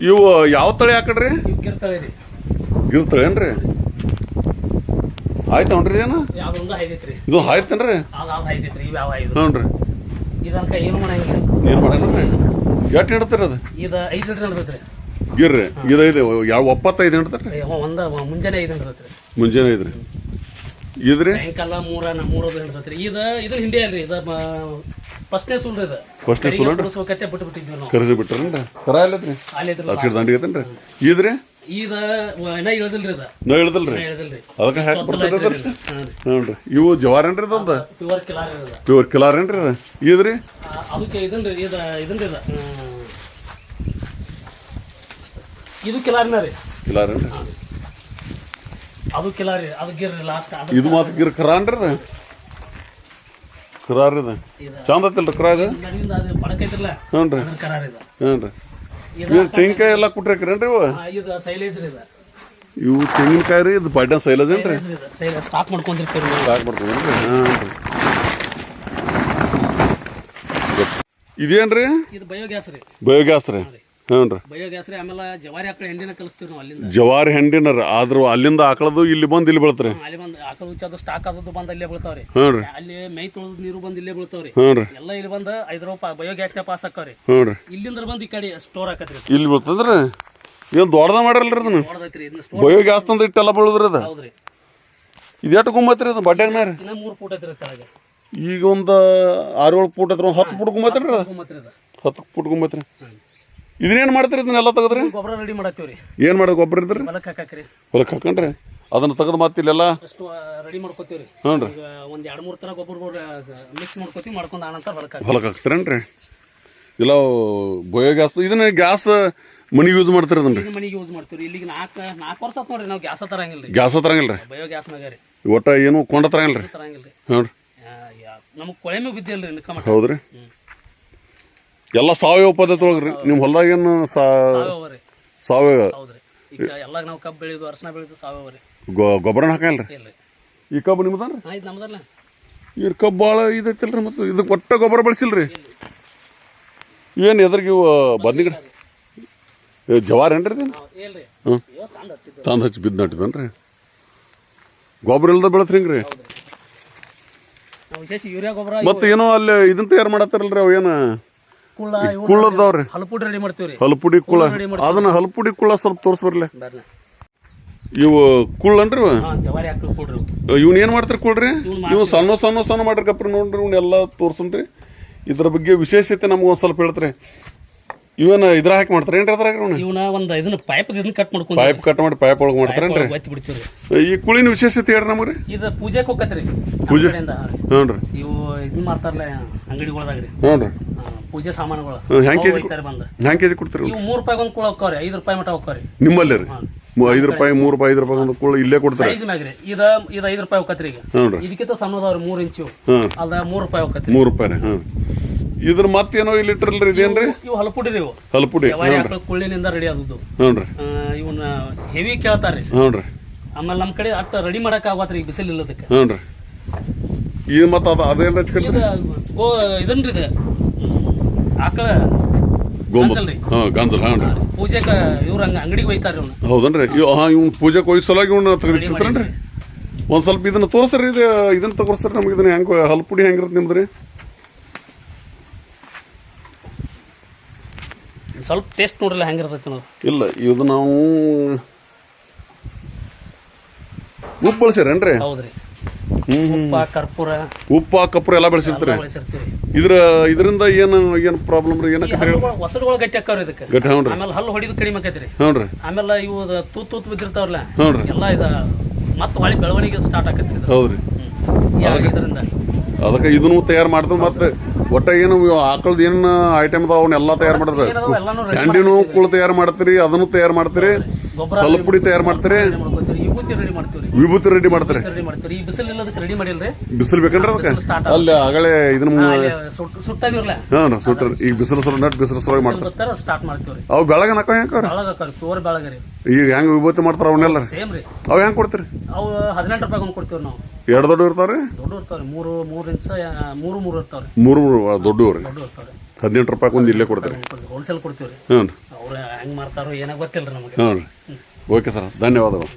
ಇವು ಯಾವ ತಳಿ ಹಾಕಡ್ರಿ? ಇವು ಗಿರ್ತಳಿ ರೀ. ಗಿರ್ತಳಿ ಏನ್ರಿ? ಆಯ್ತು ನೋಡ್ರಿ ಏನು ಯಾವ್ದೊಂದು ಐದೈತ್ರಿ. ಇದು ಆಯ್ತೇನ್ರಿ? ಅದು ಐದೈತ್ರಿ. ಇವು ಯಾವ ಐದು? ಹ್ಞೂ ರೀ. ಇದನ್ಕ ಏನು ಮಾಡಂಗಿಲ್ಲ. ಏನು ಮಾಡೇನ್ರಿ? ಎಷ್ಟು ಹಿಡ್ತೀರಿ ಅದು? ಇದು 5 ಲೀಟರ್ ಹಿಡ್ದೈತ್ರಿ. ಗಿರ್ರಿ ಇದು ಐದು ಯಾವ 35 ಹಿಡ್ತಾರ್ರಿ? ಮುಂಜಾನೆ 5 ಹಿಡ್ದೈತ್ರಿ. ಮುಂಜಾನೆ ಐದ್ರಿ. ಇದ್ರಿ ಸಾಯಂಕಾಲ 3 ಹಿಡ್ದೈತ್ರಿ. ಇದು ಹಿಂಡಿ ಅಲ್ರಿ. ಇದು ಫಸ್ಟ್ನೇ ಸೂಲ್ ರೀ. ಇದು ಫಸ್ಟ್ನೇ ಸೂಲ್ ಬಿಡ್ಸ್ಬೇಕತ್ತೆ ಬಿಟ್ಟಿದ್ವಿ ನಾವು. ಕರೆಸಿ ಬಿಟ್ರೇನ್ರಿ? ಕರ ಇಲ್ಲತ್ರಿ? ಅಷ್ಟು ದಂಡಿ ಐತೇನ್ರಿ? ಇದ್ರಿ ಇದು ಇನ್ನ ಇಳ್ದಿಲ್ರಿ. ಇದು ನಾ ಇಳ್ದಲ್ರಿ? ಅದಕ್ಕೆ ಹಾಕಿ ಬಿಡ್ತಾರ. ಹ್ಞೂ ಇವು ಜವಾರ್ ಏನ್ರಿ? ಇದೊಂದು ಪ್ಯೂರ್ ಕಿಲಾರ್ ಇದೆ. ಪ್ಯೂರ್ ಕಿಲಾರ್ ಏನ್ರಿ? ಇದ್ರಿ ಅದಕ್ಕೆ ಇದನ್ರಿ. ಇದನ್ರಿ ಇದು ಕಿಲಾರಿನ ರೀ. ಕಿಲಾರ್ ಏನ್ರಿ? ಅದು ಕಿಲಾರಿ. ಅದು ಗಿರ್ರಿ ಲಾಸ್ಟ್. ಇದು ಮಾತ್ರ ಗಿರ್ ಕರ ಏನ್ರಿ? ಅದು ಕರಾರ್ ಇದೆ. ಚಂದ ಐತಿಲ್ರಿ ಕರ ಇದು? ಪಡಕೈತಿರ್ಲ. ಹ್ಞೂ ರೀ. ಕರಾರ್ ಇದೆ. ಹ್ಞೂ ರೀ. ಇವು ತೆಂಗಿನಕಾಯಿ ಎಲ್ಲ ಕುಟ್ರೇನ್ರಿ? ಇವು ಇದು ಸೈಲೇಜ್ ರೀ. ಇವು ತೆಂಗಿನಕಾಯಿ ರೀ. ಇದು ಬಡ್ಡ ಸೈಲೇಜ್ ಏನ್ರಿ? ಸ್ಟಾಕ್ ಮಾಡ್ಕೊಂಡಿರ್ತೀವಿ. ಸ್ಟಾಕ್ ಮಾಡ್ಕೊಂಡ್ರಿ. ಹಾಂ ರೀ. ಇದೇನ್ರಿ? ಇದು ಬಯೋಗ್ಯಾಸ್ ರೀ. ಬಯೋಗ್ಯಾಸ್ ರೀ. ಹ್ಞೂ ರೀ. ಬಯೋಗ್ಯಾಸ್ ರೀ. ಆಮೇಲೆ ಜವಾರಿ ಆಕಳ ಹೆಂಡಿನ ಕಲಿಸ್ತೀವಿ ನಾವು ಅಲ್ಲಿಂದ. ಜವಾರಿ ಹೆಂಡಿನ ರೀ. ಆದ್ರೂ ಅಲ್ಲಿಂದ ಆಕಳದು ಇಲ್ಲಿ ಬಂದು ಇಲ್ಲಿ ಬೀಳ್ತಾರೆ. ಅಲ್ಲಿ ಬಂದು ಆಕಳ ಉಚ್ಚದು ಸ್ಟಾಕ್ ಆದದ್ದು ಬಂದು ಅಲ್ಲೇ ಬೀಳ್ತಾವ್ರಿ. ಹ್ಞೂ ರೀ. ಅಲ್ಲಿ ಮೈ ತೊಳೆದು ನೀರು ಬಂದು ಇಲ್ಲೇ ಬೀಳ್ತಾವ್ರಿ. ಹ್ಞೂ ರೀ. ಎಲ್ಲ ಇಲ್ಲಿ ಬಂದು 5 ರೂಪಾಯಿ ಬಯೋಗ್ಯಾಸ್ನ ಪಾಸ್ ಹಾಕವ್ರಿ. ಹ್ಞೂ ರೀ. ಇಲ್ಲಿಂದ ಬಂದು ಈ ಕಡೆ ಸ್ಟೋರ್ ಹಾಕತ್ರಿ. ಇಲ್ಲಿ ಬೀಳ್ತದ್ರಿ? ಏನು ದೊಡ್ಡದ ಮಾಡ್ರಲ್ರಿ ಅದನ್ನ? ನೋಡದೈತ್ರಿ. ಇದನ್ನ ಬಯೋಗ್ಯಾಸ್ ತಂದು ಇಟ್ಟೆಲ್ಲ ಬೀಳುದ್ರಿ ಅದು? ಹೌದ್ರಿ. ಇದು ಎಷ್ಟು ಗುಮ್ಮತ್ರಿ ಅದು ಬಡ್ಡ್ಯಾಗನ ರೀ? ಇನ್ನ 3 ಫೂಟ್ ಐತ್ರಿ ತೆಳಗೆ. ಈಗ ಒಂದು 6-7 ಫೂಟ್ ಐತ್ರಿ. ಒಂದು 10 ಫೂಟ್ ಗುಮ್ಮತ್ರಿ? 10 ಫೂಟ್ ಗುಮ್ಮತ್ರಿ. ಇದನ್ನೇನು ಮಾಡ್ತೀರಿ? ಇದನ್ನೆಲ್ಲ ತೆಗದ್ರಿ? ಗೊಬ್ಬರ ರೆಡಿ ಮಾಡತ್ತೀವ್ರಿ. ಏನು ಮಾಡೋದು ಗೊಬ್ಬರ ಇದ್ರಿ? ಹೊಲಕ್ಕೆ ಹಾಕಾಕ್ರಿ. ಹೊಲಕ್ಕೆ ಹಾಕಂಡ್ರಿ? ಅದನ್ನ ತೆಗೆದು ಮತ್ತೆ ಇಲ್ಲೆಲ್ಲ ಅಷ್ಟು ರೆಡಿ ಮಾಡ್ಕೋತೀವ್ರಿ. ಹ್ಞೂ ರೀ. ಒಂದು 2-3 ತರ ಗೊಬ್ಬರ ಮಿಕ್ಸ್ ಮಾಡ್ಕೋತೀವಿ. ಮಾಡ್ಕೊಂಡು ಆನಂತರ ಹೊಲಕ್ಕೆ ಹಾಕ್ತೀರೇನ್ರಿ? ಇಲ್ಲ ಬಯೋಗ್ಯಾಸ್ ಇದನ್ನ ಗ್ಯಾಸ್ ಮನಿಗೆ ಯೂಸ್ ಮಾಡ್ತೀರಿ? ಅದನ್ನ ಮನಿಗೆ ಯೂಸ್ ಮಾಡ್ತೀವಿ. ಇಲ್ಲಿಗೆ 4 ವರ್ಷ ಆತ್ ನೋಡ್ರಿ ನಾವು ಗ್ಯಾಸ್ ತರಂಗಿಲ್ರಿ. ಗ್ಯಾಸ್ ತರಂಗಿಲ್ರಿ? ಬಯೋಗ್ಯಾಸ್ನಾಗ ರೀ. ಒಟ್ಟ ಏನು ಕೊಂಡ ತರಂಗಿಲ್ರಿ? ತರಂಗಿಲ್ರಿ. ಹ್ಞೂ ರೀ. ನಮಗೆ ಕೊಳೆಮೆ ಬಿದ್ದಿಲ್ರಿ ಇನ್ಕಮ್. ಹೌದ್ರಿ. ಎಲ್ಲ ಸಾವಯವ ಪದ್ಧತಿ ಒಳಗ್ರಿ ನಿಮ್ಮ ಹೊಲದಾಗ? ಏನು ಸಾವಯವ? ಹೌದ್ರಿ. ಈಗ ಎಲ್ಲ ನಾವು ಕಬ್ಬು ಬೆಳೆದು ಅರಸಿನ ಬೆಳೆದು ಸಾವಯವ ರೀ. ಗೊಬ್ಬರನ ಹಾಕಲ್ರಿ? ಈ ಕಬ್ಬು ನಿಮ್ದನ್ರಿ? ಇದು ನಮ್ದಲ್ಲ. ಈ ಕಬ್ಬು ಭಾಳ ಇದೈತಿಲ್ರಿ? ಮತ್ತೆ ಇದಕ್ಕೆ ಒಟ್ಟ ಗೊಬ್ಬರ ಬಳಸಿಲ್ರಿ? ಏನು ಎದ್ರಿಗೆ ಇವು ಬದ್ನಿಗಿಡ ಜವಾರ್ ಏನ್ರಿ? ಹ್ಞೂ ತಂದು ಹಚ್ಚಿ ಬಿದ್ದು ನಟ್ಟಿದನ್ರಿ? ಗೊಬ್ಬರ ಇಲ್ದ ಬೆಳತ್ರಿ ಹಿಂಗ್ರಿ? ವಿಶೇಷ ಯೂರಿಯಾ ಗೊಬ್ಬರ. ಮತ್ತೆ ಏನೋ ಅಲ್ಲಿ ಇದನ್ನ ತಯಾರು ಮಾಡತ್ತಾರಲ್ರಿ? ಅವು ಏನು ಕುಳ್ಳದವ್ರಿ? ಹಲಪುಡಿ ರೆಡಿ ಮಾಡ್ತೀವ್ರಿ. ಹಲಪುಡಿ ಕುಳ. ಅದನ್ನ ಹಲಪುಡಿ ಕುಳ ಸ್ವಲ್ಪ ತೋರಿಸ್ಬರ್ಲಿ. ಇವು ಕುಳ್ಳನ್ರಿ? ಜವಾರಿ ಹಾಕಿ ಕೊಡ್ರಿ. ಇವ್ನ ಏನ್ ಮಾಡ್ತಾರ ಕೊಡ್ರಿ? ಇವು ಸಣ್ಣ ಮಾಡ್ರಕಪ್ರಿ. ನೋಡ್ರಿ ಇವ್ನೆಲ್ಲ ತೋರ್ಸನ್ರಿ. ಇದ್ರ ಬಗ್ಗೆ ವಿಶೇಷತೆ ನಮ್ಗೆ ಒಂದ್ ಸ್ವಲ್ಪ ಹೇಳ್ತ್ರಿ. ಇವನ್ ಇದ್ರ ಹಾಕಿ ಮಾಡ್ತಾರ ಏನ್ರಿ? ಅದ್ರಾಗ ಇವನ ಒಂದ್ ಇದನ್ನ ಪೈಪ್ ಕಟ್ ಮಾಡ್ಕೊಂಡು ಪೈಪ್ ಕಟ್ ಮಾಡಿ ಪೈಪ್ ಒಳಗೆ ಮಾಡ್ತಾರೇನ್ರಿ? ಈ ಕುಳಿನ ವಿಶೇಷತೆ ಹೇಳ್ರಿ ನಮ್ರಿ. ಇದು ಪೂಜೆಗೆ ಹೋಗತ್ರಿ. ಪೂಜೆ? ಹ್ಞೂ ರೀ. ಇವು ಇದನ್ನ ಮಾಡ್ತಾರಲ್ಲ ಅಂಗಡಿಗಳದಾಗ್ರಿ. ಹ್ಞೂ ರೀ. ಪೂಜೆ ಸಾಮಾನುಗಳು ಹೆಂಗ್ ಕೆಜಿ ಕೊಡ್ತೀರಿ? ಇವು 3 ರೂಪಾಯಿ ಒಂದು ಕುಳ ಹೋಗ್ತಾವ್ರಿ. 5 ರೂಪಾಯಿ ಮಟ ಹೋಗ್ತಾವ್ರಿ. ನಿಮ್ಮಲ್ಲಿ ರೀ? 5 ರೂಪಾಯಿ 3 ರೂಪಾಯಿ 5 ರೂಪಾಯಿ ಒಂದು ಕುಳ ಇಲ್ಲೇ ಕೊಡ್ತಾರೆ? ಸೈಜ್ ಮ್ಯಾಗ್ರಿ. ಇದು 5 ರೂಪಾಯಿ ಹೋಗತ್ರಿ. ಈಗ ಇದಕ್ಕಿಂತ ಸಣ್ಣದವ್ರಿ 3 ಇಂಚು. ಅದ 3 ರೂಪಾಯಿ ಹೋಗತ್ರಿ. 3 ರೂಪಾಯಿ ರೀ. ಹ್ಞೂ. ಇದ್ರ ಮತ್ತೇನೋ ಇಲ್ಲಿ ಇಟ್ಟಿರಲ್ರಿ? ಇದೇನ್ರಿ? ಇವು ಹಲಪುಡಿ ರೀ. ಹಲಪುಡಿ ಕುಳ್ಳಿನಿಂದ ರೆಡಿ ಆದದ್ದು. ಹ್ಞೂ ರೀ. ಇವನ್ನ ಹೆವಿ ಕೇಳ್ತಾರ್ರಿ. ಹ್ಞೂ ರೀ. ಆಮೇಲೆ ನಮ್ಮ ಕಡೆ ಅಷ್ಟು ರೆಡಿ ಮಾಡಕ್ ಆಗತ್ರಿ ಈಗ ಬಿಸಿಲು ಇಲ್ಲದಕ್ಕೆ. ಹ್ಞೂ ರೀ. ಇದು ಮತ್ತೆ ಅದೇನು ಹಚ್ಕೊಂಡ್ರಿ? ಇದನ್ರಿ ಇದು ಆಕಳ ಗೊಂಬಲ್ರಿ? ಹಾಂ ಗಂಜಲ್. ಹಾಂ ರೀ. ಪೂಜೆಗೆ ಇವ್ರ ಅಂಗಡಿಗೆ ಒಯ್ತಾರ್ರಿ ಅವ್ನು. ಹೌದನ್ರಿ? ಇವ್ನು ಪೂಜೆಗೆ ಒಯ್ಸಲಾಗಿ ಇವ್ನ ತೆಗೆದಿರ್ತಾರೇನ್ರಿ? ಒಂದ್ ಸ್ವಲ್ಪ ಇದನ್ನ ತೋರಿಸ್ರಿ. ಇದನ್ನ ತೋರಿಸ್ತಾರೆ ನಮ್ಗೆ. ಇದನ್ನ ಹೆಂಗೆ ಹಲಪುಡಿ ಹೆಂಗಿರುತ್ತೆ ನಿಮ್ದ್ರಿ? ಸ್ವಲ್ಪ ಟೇಸ್ಟ್ ನೋಡ್ರಲ್ಲ ಹೆಂಗಿರ್ತೈತಿ ನಾವು. ಇಲ್ಲ ಇದು ನಾವು ಉಪ್ಪು ಬಳಸಿರೇನ್ರಿ? ಹೌದ್ರಿ. ಕರ್ಪೂರ ಉಪ್ಪ ಕರ್ಪೂರ ಎಲ್ಲ ಬೆಳೆಸಿರ್ತೀರಿ? ಇದರಿಂದ ಏನು ಪ್ರಾಬ್ಲಮ್ ರೀ? ಹೊಸಡುಗಳು ಗಟ್ಟಿ ಹಾಕವ್ರಿ ಇದಕ್ಕೆ. ಗಟ್ಟಿ. ಹ್ಞೂ. ಆಮೇಲೆ ಹಲ್ಲು ಹೊಡಿದು ಕಡಿಮೆ ಆಕೈತ್ರಿ. ಹ್ಞೂ ರೀ. ಆಮೇಲೆ ಇವು ತೂತ್ ಬಿದ್ದಿರ್ತಾವ್ರಲ್ಲ. ಹ್ಞೂ ರೀ. ಎಲ್ಲ ಇದ ಮತ್ತೆ ಹೊಳಿ ಬೆಳವಣಿಗೆ ಸ್ಟಾರ್ಟ್ ಆಕೈತ್ರಿ. ಹೌದ್ರಿ. ಇದರಿಂದ ಅದಕ್ಕೆ ಇದನ್ನು ತಯಾರು ಮಾಡಿದ್ರು. ಮತ್ತೆ ಒಟ್ಟ ಏನು ಆಕಳದ ಏನ್ ಐಟಮ್ ಅದಾವ ಅವನ್ನೆಲ್ಲ ತಯಾರು ಮಾಡಿದ್ರೆ ಹೆಂಡಿನೂ ಕುಳು ತಯಾರು ಮಾಡ್ತೀರಿ, ಅದನ್ನು ತಯಾರು ಮಾಡ್ತೀರಿ, ಹಲಪುಡಿ ತಯಾರು ಮಾಡ್ತೀರಿ, ವಿಭೂತಿ ರೆಡಿ ಮಾಡ್ತೀರಿ. ಬಿಸಿಲು ಬೇಕಂದ್ರೆ ಅದಕ್ಕೆ ಅಲ್ಲಿ ಆಗಲೇ ಇದನ್ನ ಹಾಂ ಸುಟ್ರಿ. ಈಗ ಬಿಸಿಲು ನಟ್ ಬಿಸಿಲು ಸಲುವಾಗಿ ಮಾಡ್ತಾರೆ. ಅವು ಬೆಳಗ್ಗೆ ನಾಕ ಹೆಂಗ ಈಗ ಹೆಂಗ್ ವಿಭೂತಿ ಮಾಡ್ತಾರ ಅವನ್ನೆಲ್ಲ ಅವ್ ಹೆಂಗ್ ಕೊಡ್ತೀರಿ? ಅವು 18 ರೂಪಾಯಿ ಒಂದು ಕೊಡ್ತೀವಿ ನಾವು. ಎರಡು ದೊಡ್ಡ ಇರ್ತಾವ್ರಿ? ದೊಡ್ಡ ಇರ್ತಾವ್ರಿ. 3 ಇಂಚ್ 3 ಇರ್ತಾವ್ರಿ. 3 ದೊಡ್ಡವ್ರಿ. 18 ರೂಪಾಯಿ ಒಂದು ಇಲ್ಲೇ ಕೊಡ್ತೀರಿ? ಹೋಲ್ಸೇಲ್ ಕೊಡ್ತೀವಿ ರೀ. ಹ್ಞೂ ರೀ. ಅವ್ರು ಹೆಂಗೆ ಮಾರ್ತಾರೋ ಏನೋ ಗೊತ್ತಿಲ್ಲ ರೀ ನಮಗೆ. ಹ್ಞೂ ರೀ. ಓಕೆ ಸರ್, ಧನ್ಯವಾದಗಳು.